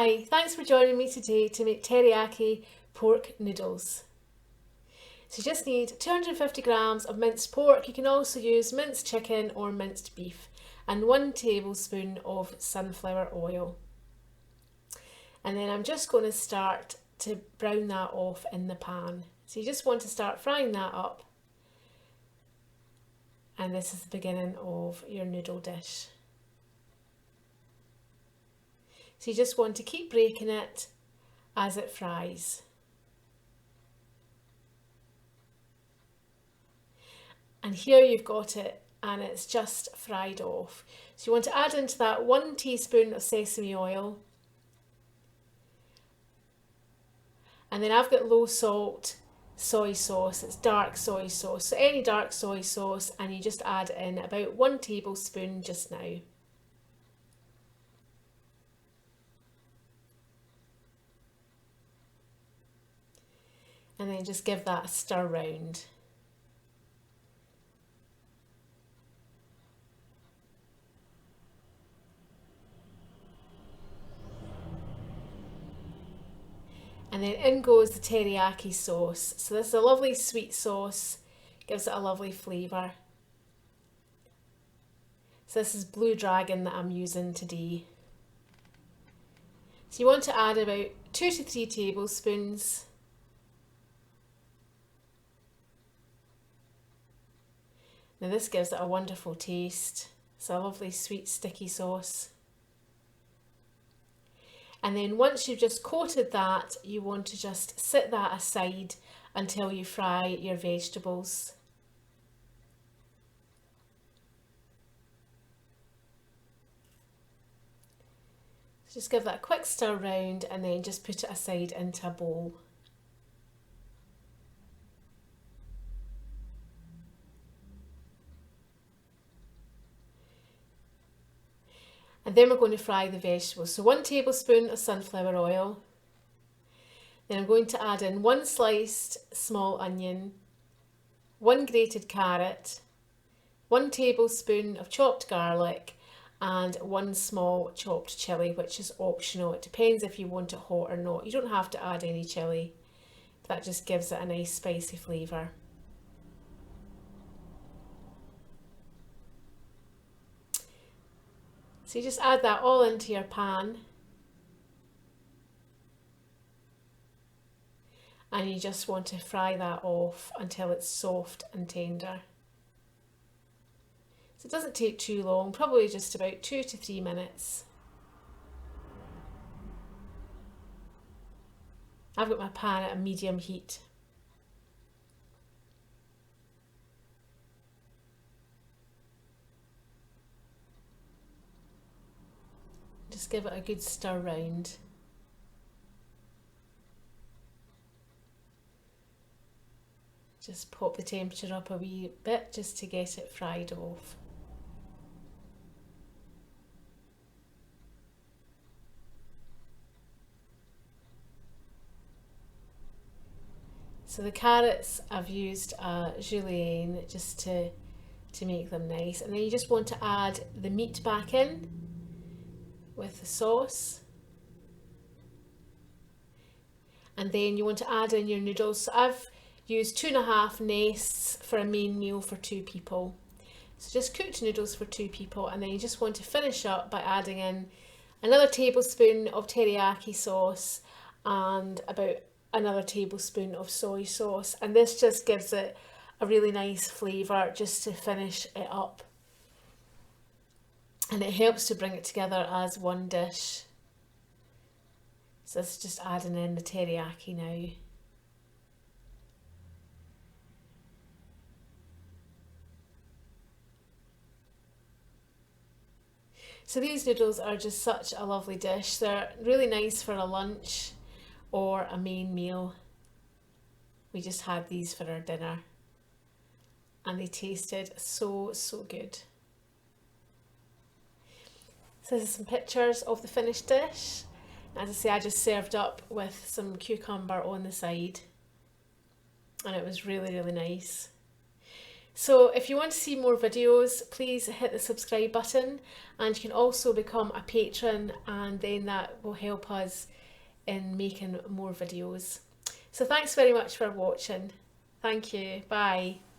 Hi, thanks for joining me today to make teriyaki pork noodles. So you just need 250 grams of minced pork. You can also use minced chicken or minced beef and 1 tablespoon of sunflower oil. And then I'm just going to start to brown that off in the pan. So you just want to start frying that up. And this is the beginning of your noodle dish. So you just want to keep breaking it as it fries. And here you've got it and it's just fried off. So you want to add into that 1 teaspoon of sesame oil. And then I've got low salt soy sauce, it's dark soy sauce. So any dark soy sauce, and you just add in about 1 tablespoon just now. And then just give that a stir round. And then in goes the teriyaki sauce. So this is a lovely sweet sauce, gives it a lovely flavour. So this is Blue Dragon that I'm using today. So you want to add about 2 to 3 tablespoons. Now this gives it a wonderful taste. It's a lovely sweet sticky sauce. And then once you've just coated that, you want to just sit that aside until you fry your vegetables. So just give that a quick stir round and then just put it aside into a bowl. And then we're going to fry the vegetables. So 1 tablespoon of sunflower oil. Then I'm going to add in 1 sliced small onion, 1 grated carrot, 1 tablespoon of chopped garlic, and 1 small chopped chilli, which is optional. It depends if you want it hot or not. You don't have to add any chilli. That just gives it a nice spicy flavour. So you just add that all into your pan. And you just want to fry that off until it's soft and tender. So it doesn't take too long, probably just about 2 to 3 minutes. I've got my pan at a medium heat. Just give it a good stir round. Just pop the temperature up a wee bit just to get it fried off. So the carrots, I've used a julienne just to make them nice. And then you just want to add the meat back in with the sauce. And then you want to add in your noodles. So I've used 2.5 nests for a main meal for 2 people. So just cooked noodles for 2 people, and then you just want to finish up by adding in another tablespoon of teriyaki sauce and about another tablespoon of soy sauce. And this just gives it a really nice flavour just to finish it up. And it helps to bring it together as one dish. So this is just adding in the teriyaki now. So these noodles are just such a lovely dish. They're really nice for a lunch or a main meal. We just had these for our dinner and they tasted so good. So this is some pictures of the finished dish. As I say, I just served up with some cucumber on the side and it was really nice. So if you want to see more videos, please hit the subscribe button, and you can also become a patron, and then that will help us in making more videos. So thanks very much for watching. Thank you. Bye.